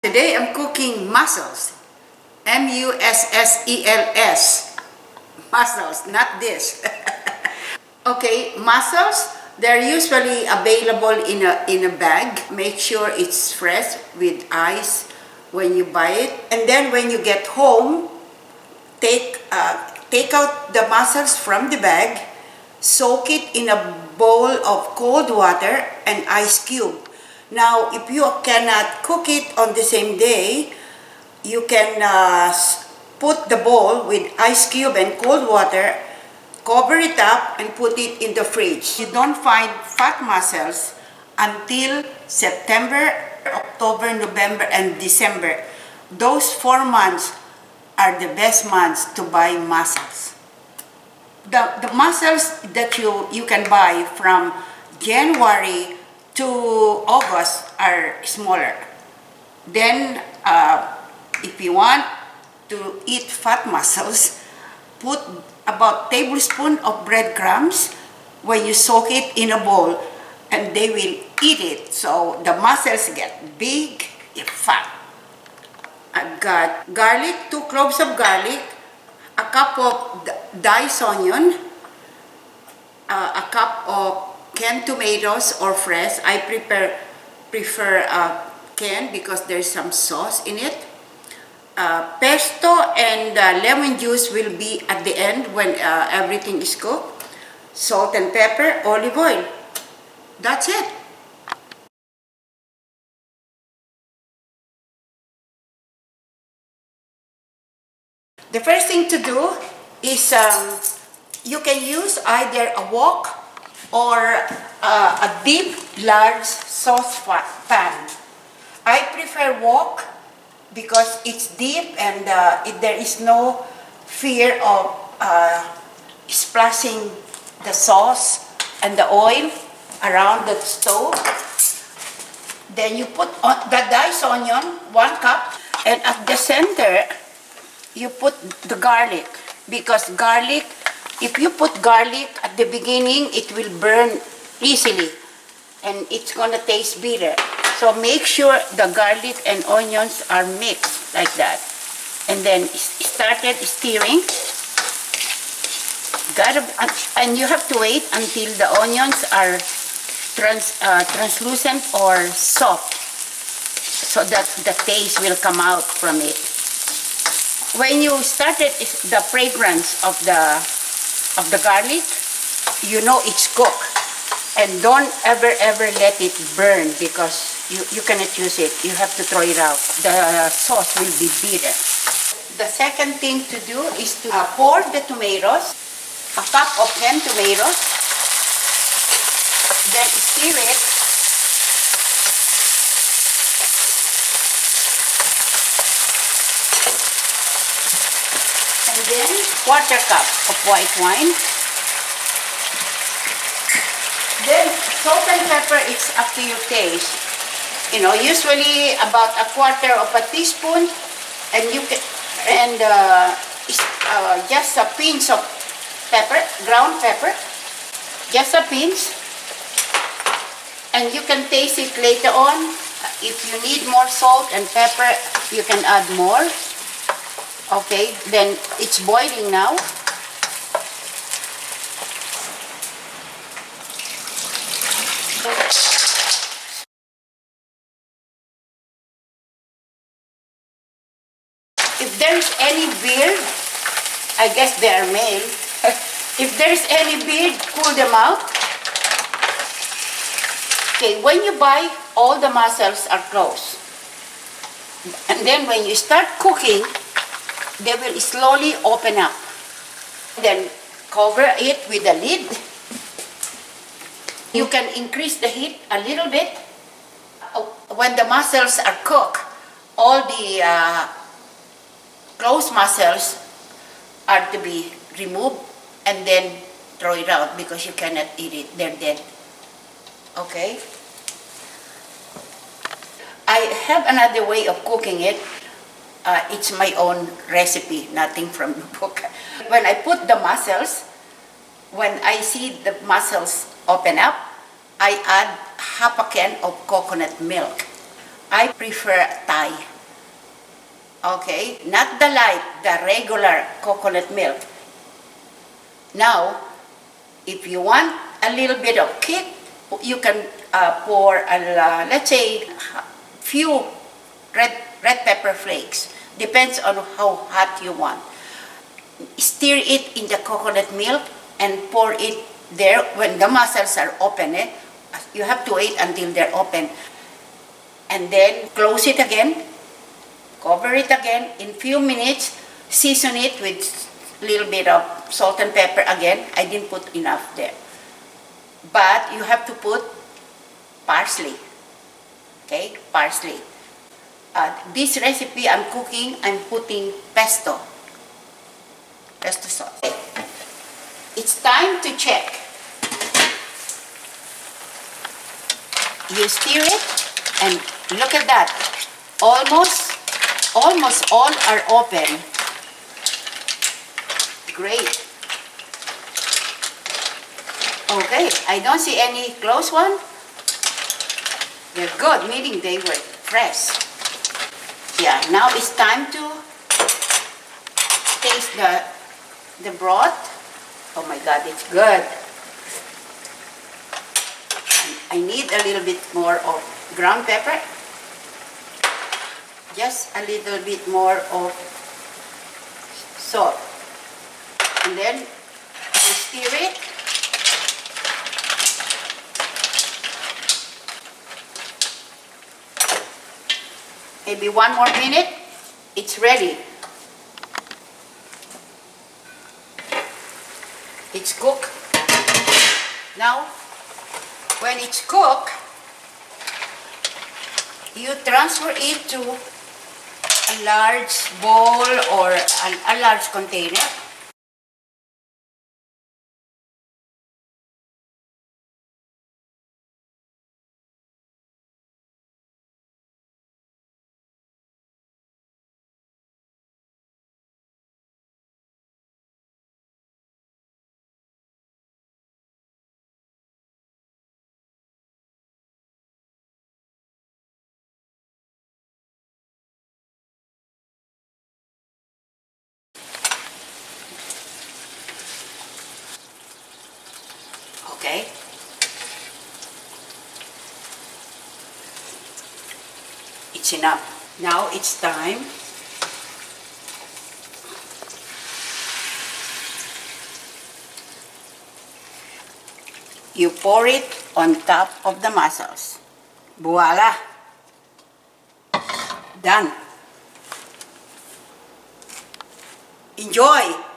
Today I'm cooking mussels. Mussels. Mussels, not this. Okay, mussels, they're usually available in a bag. Make sure it's fresh with ice when you buy it. And then when you get home, take out the mussels from the bag, soak it in a bowl of cold water and ice cube. Now, if you cannot cook it on the same day, you can put the bowl with ice cube and cold water, cover it up, and put it in the fridge. You don't find fat mussels until September, October, November, and December. Those 4 months are the best months to buy mussels. The mussels that you can buy from January to August are smaller. Then, if you want to eat fat mussels, put about tablespoon of breadcrumbs when you soak it in a bowl, and they will eat it. So the mussels get big and fat. I've got garlic, 2 cloves of garlic, a cup of diced onion, a cup of canned tomatoes or fresh. I prefer canned because there's some sauce in it. Pesto and lemon juice will be at the end when everything is cooked. Salt and pepper, olive oil. That's it. The first thing to do is you can use either a wok or a deep, large saucepan. I prefer wok because it's deep and there is no fear of splashing the sauce and the oil around the stove. Then you put the diced onion, 1 cup, and at the center, you put the garlic, because garlic, if you put garlic at the beginning, it will burn easily and it's gonna taste bitter. So make sure the garlic and onions are mixed like that. And then started stirring. And you have to wait until the onions are translucent or soft, so that the taste will come out from it. When you started the fragrance of the garlic, you know it's cooked. And don't ever let it burn, because you cannot use it. You have to throw it out. The sauce will be bitter. The second thing to do is to pour the tomatoes, a cup of canned tomatoes, then stir it. And then 1/4 cup of white wine. Then salt and pepper, it's up to your taste. You know, usually about 1/4 of a teaspoon, and you can, and just a pinch of pepper, ground pepper, just a pinch, and you can taste it later on. If you need more salt and pepper, you can add more. Okay, then it's boiling now. If there's any beard, I guess they are male. If there's any beard, pull them out. Okay, when you buy, all the mussels are closed. And then when you start cooking, they will slowly open up. Then cover it with a lid. You can increase the heat a little bit. When the mussels are cooked, all the closed mussels are to be removed and then throw it out, because you cannot eat it. They're dead. Okay? I have another way of cooking it. It's my own recipe, nothing from the book. When I put the mussels, when I see the mussels open up, I add 1/2 can of coconut milk. I prefer Thai. Okay, not the light, the regular coconut milk. Now, if you want a little bit of kick, you can pour, let's say, few red pepper flakes. Depends on how hot you want. Stir it in the coconut milk and pour it there when the mussels are open. You have to wait until they're open. And then close it again, cover it again. In few minutes, season it with a little bit of salt and pepper again. I didn't put enough there. But you have to put parsley. Okay, parsley. This recipe I'm cooking, I'm putting pesto sauce. It's time to check. You stir it and look at that. Almost all are open. Great. Okay, I don't see any close one. They're good, meaning they were fresh. Yeah, now it's time to taste the broth. Oh my God, it's good. I need a little bit more of ground pepper. Just a little bit more of salt. And then you stir it. Maybe 1 more minute, it's ready. It's cooked. Now, when it's cooked, you transfer it to a large bowl or a large container. Okay. It's enough. Now it's time you pour it on top of the mussels. Voila! Done. Enjoy!